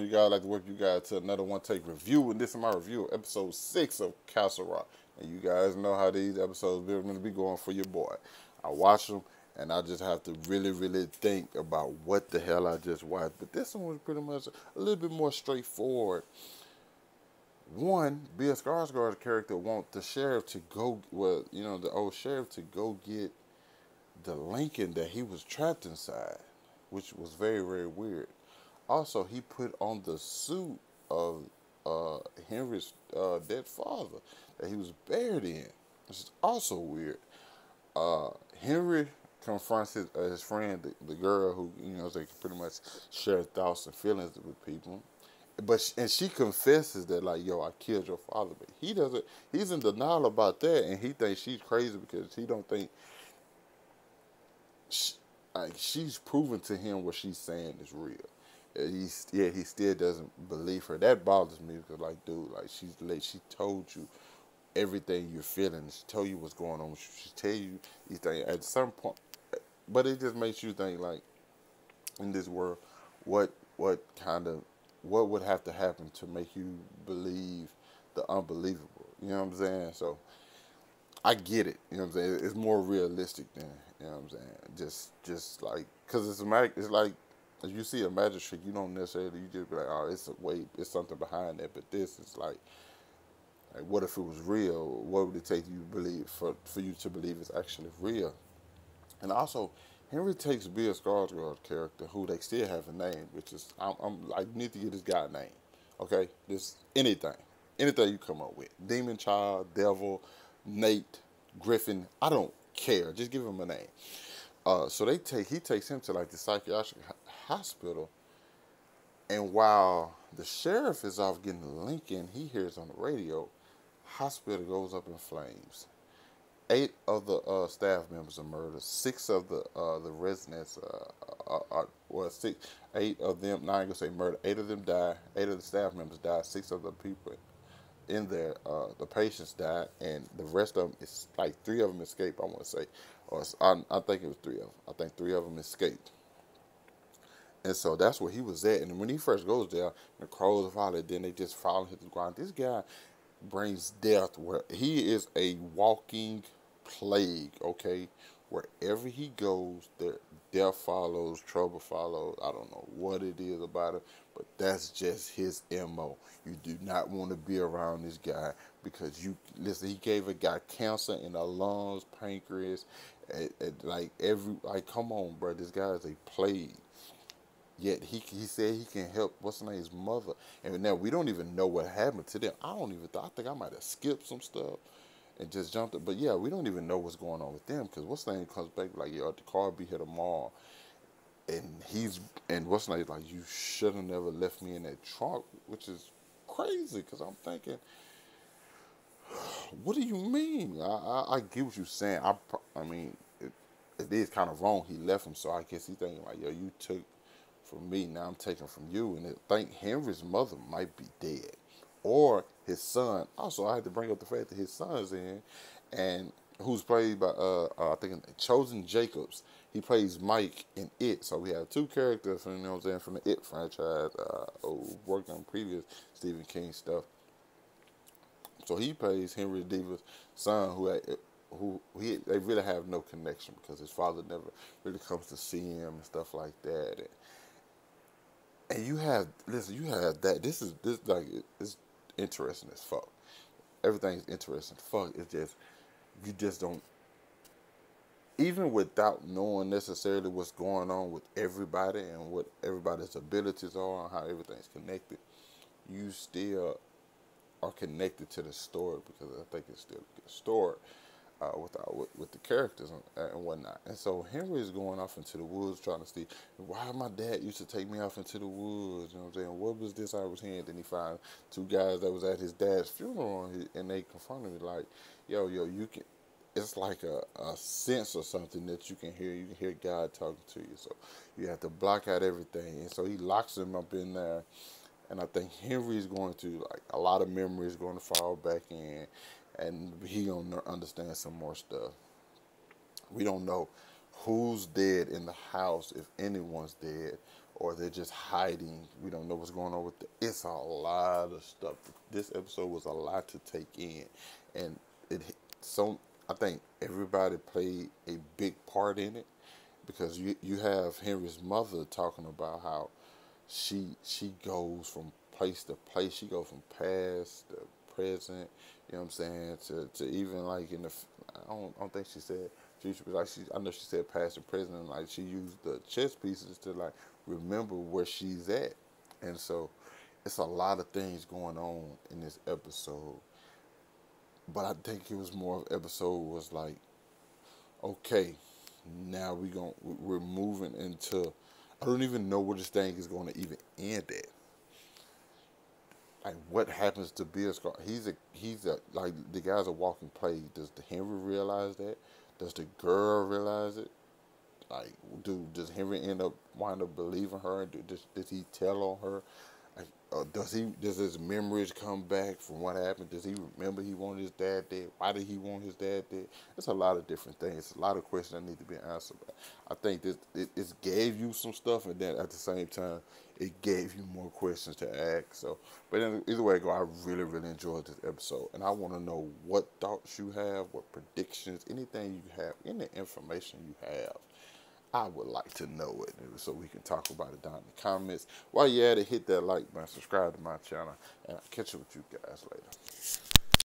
on, you guys? I'd like to welcome you guys to another One Take review. And this is my review of episode 6 of Cashapp. And you guys know how these episodes are going to be going for your boy. I watch them, and I just have to really, really think about what the hell I just watched. But this one was pretty much a little bit more straightforward. One, Bill Skarsgård's character want the sheriff to go, well, you know, the old sheriff to go get the Lincoln that he was trapped inside, which was very, very weird. Also, he put on the suit of Henry's dead father that he was buried in, which is also weird. Henry confronts his friend, the girl who, you know, they pretty much share thoughts and feelings with people. And she confesses that, like, yo, I killed your father. But he doesn't, he's in denial about that, and he thinks she's crazy because he don't think, like, she's proven to him what she's saying is real. He still doesn't believe her. That bothers me because, like, dude, like, she told you everything you're feeling. She told you what's going on. She tell you these things at some point, but it just makes you think, like, in this world, what would have to happen to make you believe the unbelievable? You know what I'm saying? So I get it. You know what I'm saying? It's more realistic than, you know what I'm saying? Just like, cause it's like, if you see a magistrate, you don't necessarily, you just be like, oh, it's something behind that. But this is like what if it was real? What would it take you to believe for you to believe it's actually real? And also, Henry takes Bill Skarsgård's character, who they still have a name, which is, I'm like, need to get this guy a name. Okay, this anything you come up with, Demon Child, Devil, Nate, Griffin, I don't care. Just give him a name. So he takes him to, like, the psychiatric hospital, and while the sheriff is off getting the Lincoln, he hears on the radio, hospital goes up in flames. 8 of the staff members are murdered. 6 of the residents well, 8 of them. Now I ain't gonna say murder. 8 of them died. 8 of the staff members died. 6 of the people in there, the patients died, and the rest of them, is like 3 of them escaped. I want to say, or I think it was 3 of them. I think 3 of them escaped. And so that's where he was at. And when he first goes there, the crows are following, then they just fall into the ground. This guy brings death where he is a walking plague, okay? Wherever he goes, death follows, trouble follows. I don't know what it is about him, but that's just his MO. You do not want to be around this guy because he gave a guy cancer in the lungs, pancreas, like come on, bro, this guy is a plague. Yet he said he can help, what's the name's mother. And now we don't even know what happened to them. I think I might have skipped some stuff and just jumped it. But yeah, we don't even know what's going on with them, because what's the name comes back like, yo, the car be here tomorrow. And what's the name, like, you should have never left me in that trunk, which is crazy, because I'm thinking, what do you mean? I get what you're saying. I mean, it is kind of wrong he left him, so I guess he's thinking like, yo, you took from me, now I'm taking from you. And I think Henry's mother might be dead, or his son. Also, I had to bring up the fact that his son's in, and who's played by I think Chosen Jacobs. He plays Mike in It. So we have 2 characters from, you know what I'm saying, from the It franchise, working on previous Stephen King stuff. So he plays Henry Deva's son, they really have no connection because his father never really comes to see him and stuff like that. And you have that. This like, it's interesting as fuck. Everything's interesting as fuck. It's just, you just don't, even without knowing necessarily what's going on with everybody and what everybody's abilities are and how everything's connected, you still are connected to the story, because I think it's still a good story. With the characters and whatnot. And so Henry is going off into the woods trying to see why my dad used to take me off into the woods. You know what I'm saying? What was this I was hearing? Then he found 2 guys that was at his dad's funeral, and they confronted me like, yo, you can. It's like a sense or something that you can hear. You can hear God talking to you. So you have to block out everything. And so he locks him up in there. And I think Henry's going to, like, a lot of memories going to fall back in, and he gonna understand some more stuff. We don't know who's dead in the house, if anyone's dead, or they're just hiding. We don't know what's going on with it. It's a lot of stuff. This episode was a lot to take in, and I think everybody played a big part in it, because you have Henry's mother talking about how she goes from place to place. She goes from past to present. You know what I'm saying? To even like in the, I don't think she said future, but like I know she said past and present. And like she used the chess pieces to like remember where she's at, and so it's a lot of things going on in this episode. But I think it was more of episode was like, okay, now we're moving into, I don't even know where this thing is going to even end at. Like what happens to Bill Scar? He's a like the guy's a walking plague. Does the Henry realize that? Does the girl realize it? Like, does Henry wind up believing her? And does he tell on her? Like, does his memories come back from what happened? Does he remember he wanted his dad dead? Why did he want his dad dead? It's a lot of different things. It's a lot of questions that need to be answered. I think it gave you some stuff, and then at the same time, it gave you more questions to ask. So, but either way, I really, really enjoyed this episode, and I want to know what thoughts you have, what predictions, anything you have, any information you have. I would like to know it, so we can talk about it down in the comments. While you're at it, hit that like button, subscribe to my channel, and I'll catch up with you guys later.